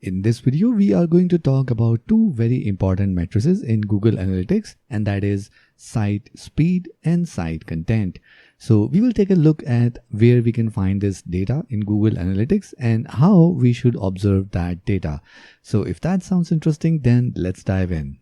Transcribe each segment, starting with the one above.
In this video, we are going to talk about two very important matrices in Google Analytics, and that is site speed and site content. So we will take a look at where we can find this data in Google Analytics and how we should observe that data. So if that sounds interesting, then let's dive in.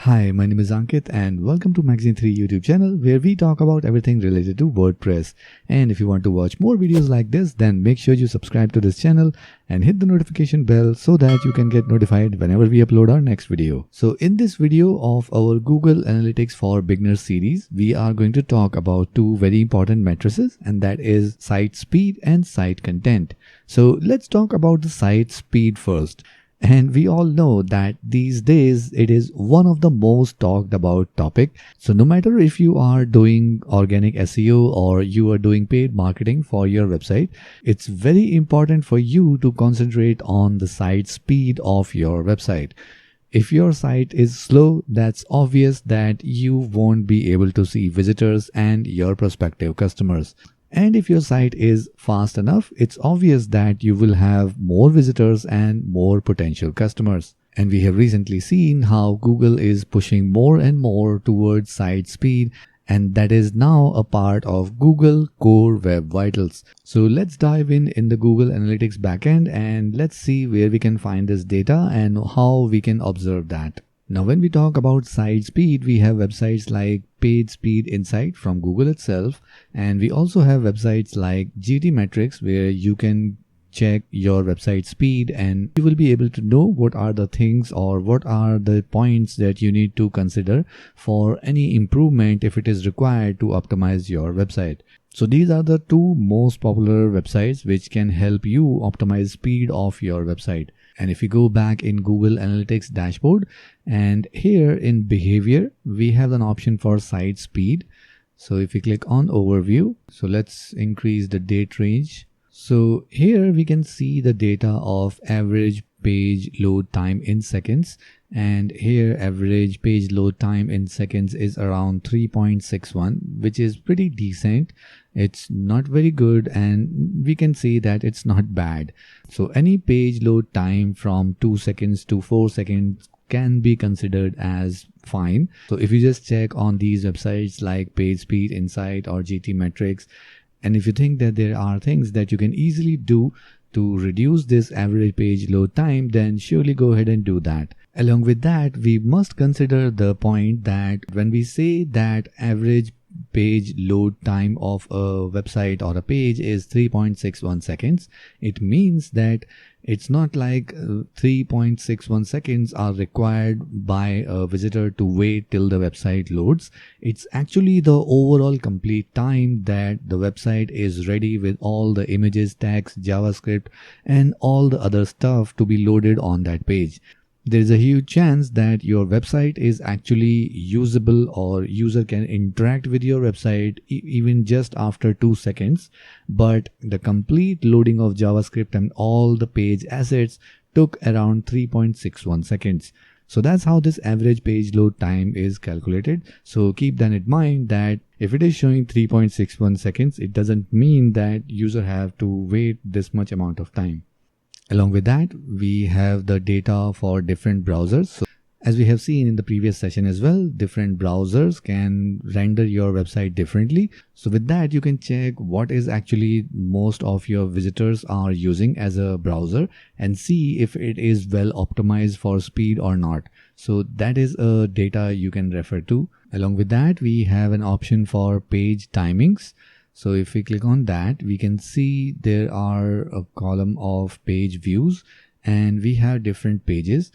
Hi, my name is Ankit and welcome to Magazine 3 YouTube channel where we talk about everything related to WordPress. And if you want to watch more videos like this, then make sure you subscribe to this channel and hit the notification bell so that you can get notified whenever we upload our next video. So in this video of our Google Analytics for Beginners series, we are going to talk about two very important matrices, and that is site speed and site content. So let's talk about the site speed first. And we all know that these days it is one of the most talked about topic. So no matter if you are doing organic SEO or you are doing paid marketing for your website, it's very important for you to concentrate on the site speed of your website. If your site is slow, that's obvious that you won't be able to see visitors and your prospective customers. And if your site is fast enough, it's obvious that you will have more visitors and more potential customers. And we have recently seen how Google is pushing more and more towards site speed, and that is now a part of Google Core Web Vitals. So let's dive in the Google Analytics backend and let's see where we can find this data and how we can observe that. Now, when we talk about site speed, we have websites like PageSpeed Insight from Google itself, and we also have websites like GTmetrix where you can check your website speed and you will be able to know what are the things or what are the points that you need to consider for any improvement if it is required to optimize your website. So these are the two most popular websites which can help you optimize speed of your website. And if you go back in Google Analytics dashboard, and here in behavior, we have an option for site speed. So if you click on overview, so let's increase the date range. So here we can see the data of average page load time in seconds, and here average page load time in seconds is around 3.61, which is pretty decent. It's not very good, and we can say that it's not bad. So any page load time from 2 seconds to 4 seconds can be considered as fine. So if you just check on these websites like PageSpeed Insight or GTmetrix, and if you think that there are things that you can easily do to reduce this average page load time, then surely go ahead and do that. Along with that, we must consider the point that when we say that average page load time of a website or a page is 3.61 seconds, it means that it's not like 3.61 seconds are required by a visitor to wait till the website loads. It's actually the overall complete time that the website is ready with all the images, text, JavaScript, and all the other stuff to be loaded on that page. There is a huge chance that your website is actually usable or user can interact with your website even just after 2 seconds, but the complete loading of JavaScript and all the page assets took around 3.61 seconds. So that's how this average page load time is calculated. So keep that in mind that if it is showing 3.61 seconds, it doesn't mean that user have to wait this much amount of time. Along with that, we have the data for different browsers. So as we have seen in the previous session as well, different browsers can render your website differently. So with that, you can check what is actually most of your visitors are using as a browser and see if it is well optimized for speed or not. So that is a data you can refer to. Along with that, we have an option for page timings. So if we click on that, we can see there are a column of page views and we have different pages,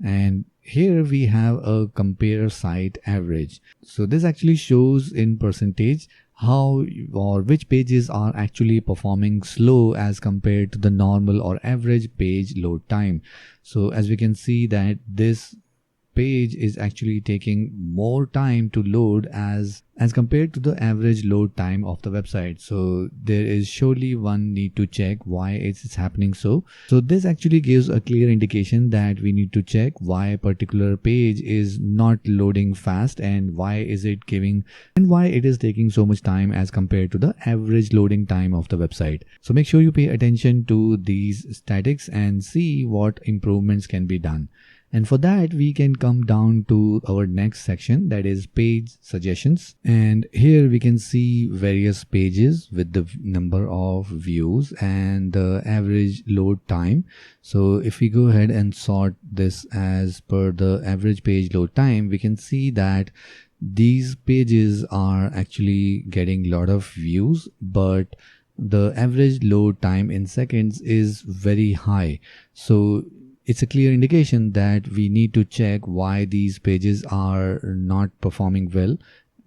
and here we have a compare site average. So this actually shows in percentage how or which pages are actually performing slow as compared to the normal or average page load time. So as we can see that this page is actually taking more time to load as compared to the average load time of the website. So there is surely one need to check why it's happening so. So this actually gives a clear indication that we need to check why a particular page is not loading fast and why is it taking so much time as compared to the average loading time of the website. So make sure you pay attention to these statistics and see what improvements can be done. And for that, we can come down to our next section, that is page suggestions. And here we can see various pages with the number of views and the average load time. So if we go ahead and sort this as per the average page load time, we can see that these pages are actually getting a lot of views, but the average load time in seconds is very high. So it's a clear indication that we need to check why these pages are not performing well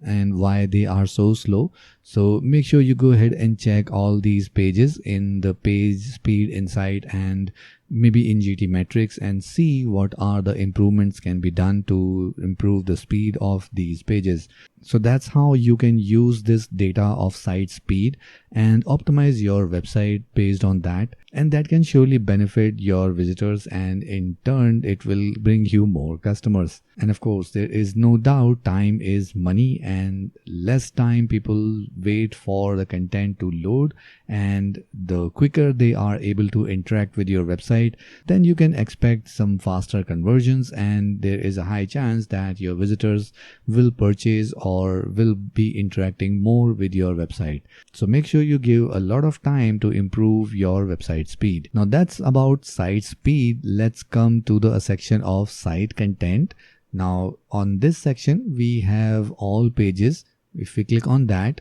and why they are so slow. So make sure you go ahead and check all these pages in the page speed insight and maybe in GTmetrix and see what are the improvements can be done to improve the speed of these pages. So that's how you can use this data of site speed and optimize your website based on that, and that can surely benefit your visitors, and in turn it will bring you more customers. And of course, there is no doubt time is money, and less time people wait for the content to load and the quicker they are able to interact with your website, then you can expect some faster conversions, and there is a high chance that your visitors will purchase or will be interacting more with your website. So make sure you give a lot of time to improve your website speed. Now that's about site speed. Let's come to the section of site content. Now on this section we have all pages. If we click on that,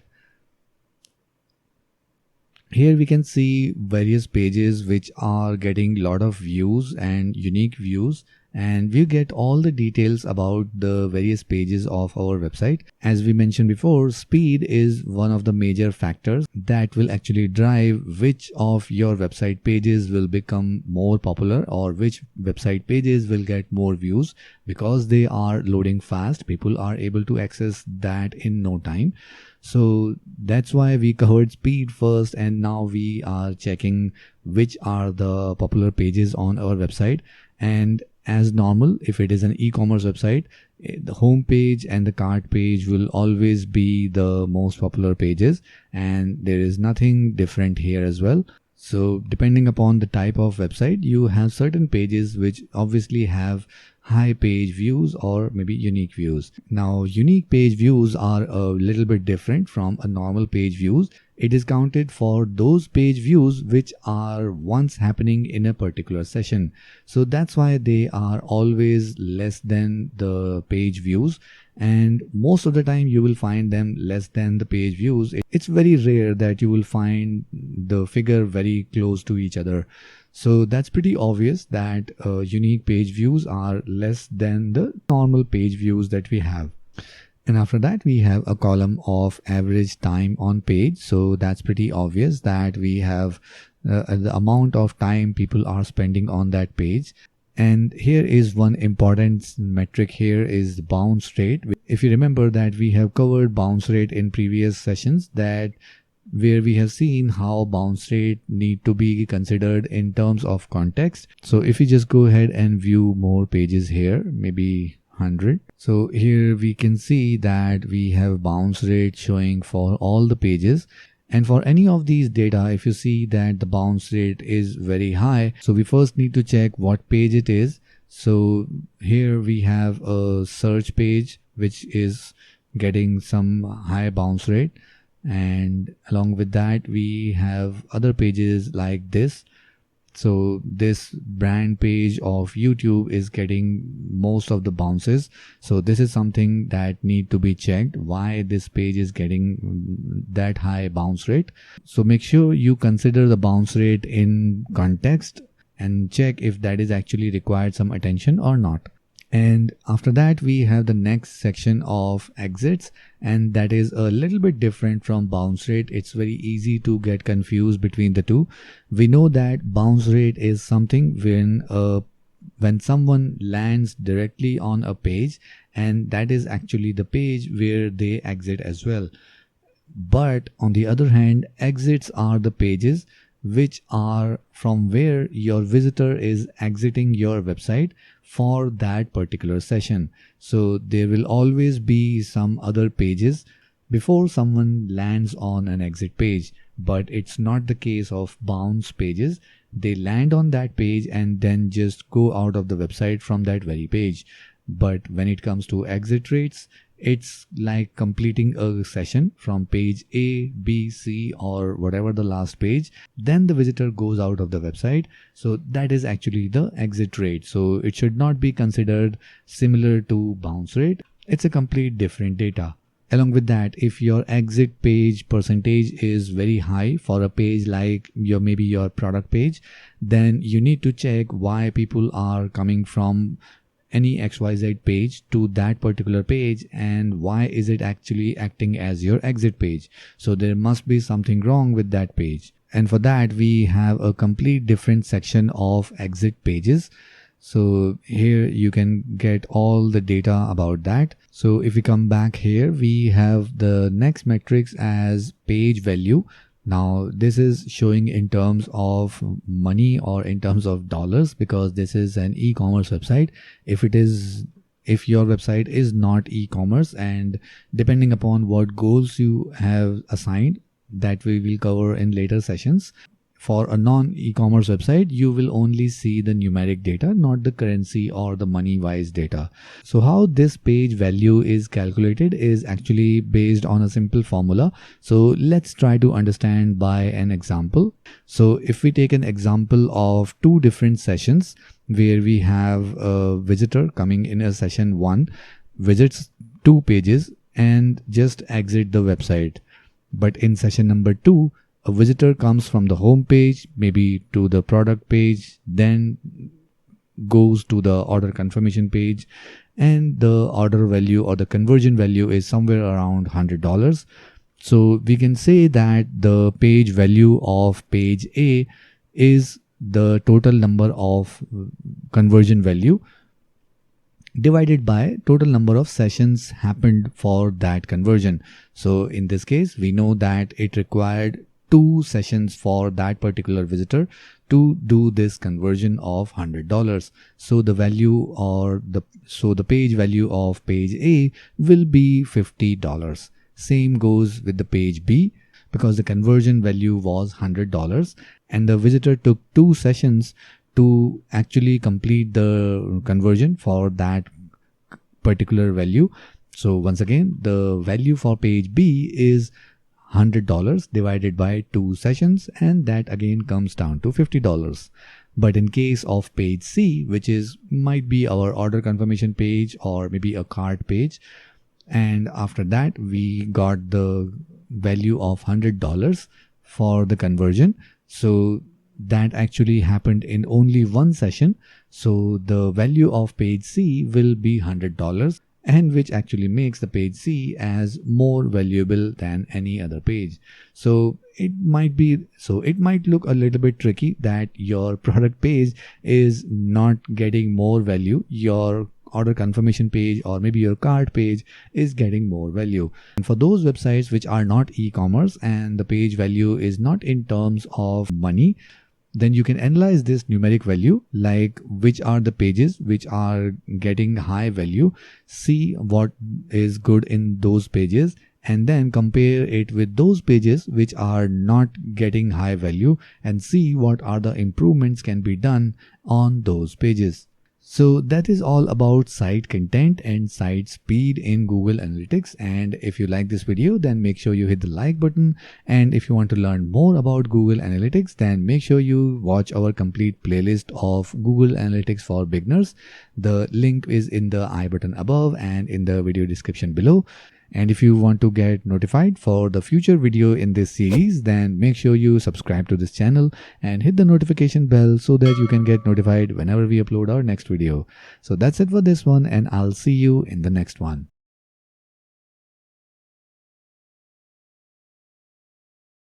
here we can see various pages which are getting a lot of views and unique views, and we get all the details about the various pages of our website. As we mentioned before, speed is one of the major factors that will actually drive which of your website pages will become more popular or which website pages will get more views. Because they are loading fast, people are able to access that in no time. So that's why we covered speed first, and now we are checking which are the popular pages on our website. And as normal, if it is an e-commerce website, the home page and the cart page will always be the most popular pages, and there is nothing different here as well. So depending upon the type of website, you have certain pages which obviously have high page views or maybe unique views. Now unique page views are a little bit different from a normal page views. It is counted for those page views which are once happening in a particular session. So that's why they are always less than the page views, and most of the time you will find them less than the page views. It's very rare that you will find the figure very close to each other. So that's pretty obvious that unique page views are less than the normal page views that we have. And after that we have a column of average time on page. So that's pretty obvious that we have the amount of time people are spending on that page. And here is one important metric here is the bounce rate. If you remember that we have covered bounce rate in previous sessions, that where we have seen how bounce rate need to be considered in terms of context. So if we just go ahead and view more pages here, maybe 100. So here we can see that we have bounce rate showing for all the pages. And for any of these data, if you see that the bounce rate is very high, so we first need to check what page it is. So here we have a search page which is getting some high bounce rate, and along with that we have other pages like this. So this brand page of YouTube is getting most of the bounces. So this is something that need to be checked, why this page is getting that high bounce rate. So make sure you consider the bounce rate in context and check if that is actually required some attention or not. And after that we have the next section of exits, and that is a little bit different from bounce rate. It's very easy to get confused between the two. We know that bounce rate is something when a when someone lands directly on a page, and that is actually the page where they exit as well. But on the other hand, exits are the pages which are from where your visitor is exiting your website for that particular session. So there will always be some other pages before someone lands on an exit page, but it's not the case of bounce pages. They land on that page and then just go out of the website from that very page. But when it comes to exit rates, it's like completing a session from page A, B, C, or whatever the last page. Then the visitor goes out of the website. So that is actually the exit rate. So it should not be considered similar to bounce rate. It's a complete different data. Along with that, if your exit page percentage is very high for a page like maybe your product page, then you need to check why people are coming from any XYZ page to that particular page, and why is it actually acting as your exit page. So there must be something wrong with that page. And for that, we have a complete different section of exit pages. So here you can get all the data about that. So if we come back here, we have the next metrics as page value. Now this is showing in terms of money or in terms of dollars, because this is an e-commerce website. If your website is not e-commerce, and depending upon what goals you have assigned, that we will cover in later sessions. For a non-e-commerce website, you will only see the numeric data, not the currency or the money-wise data. So how this page value is calculated is actually based on a simple formula. So let's try to understand by an example. So if we take an example of two different sessions where we have a visitor coming in a session 1, visits 2 pages and just exit the website. But in session number 2, a visitor comes from the home page, maybe to the product page, then goes to the order confirmation page, and the order value or the conversion value is somewhere around $100. So we can say that the page value of page A is the total number of conversion value divided by total number of sessions happened for that conversion. So in this case, we know that it required 2 sessions for that particular visitor to do this conversion of $100. So the value or the page value of page A will be $50. Same goes with the page B, because the conversion value was $100 and the visitor took 2 sessions to actually complete the conversion for that particular value. So once again, the value for page B is $100 divided by 2 sessions, and that again comes down to $50. But in case of page C, which might be our order confirmation page or maybe a cart page, and after that we got the value of $100 for the conversion. So that actually happened in only 1 session. So the value of page C will be $100, and which actually makes the page C as more valuable than any other page. So it might look a little bit tricky that your product page is not getting more value. Your order confirmation page or maybe your cart page is getting more value. And for those websites which are not e-commerce and the page value is not in terms of money, then you can analyze this numeric value, like which are the pages which are getting high value, see what is good in those pages, and then compare it with those pages which are not getting high value and see what are the improvements can be done on those pages. So that is all about site content and site speed in Google Analytics. And if you like this video, then make sure you hit the like button. And if you want to learn more about Google Analytics, then make sure you watch our complete playlist of Google Analytics for beginners. The link is in the I button above and in the video description below. And if you want to get notified for the future video in this series, then make sure you subscribe to this channel and hit the notification bell so that you can get notified whenever we upload our next video. So that's it for this one, and I'll see you in the next one.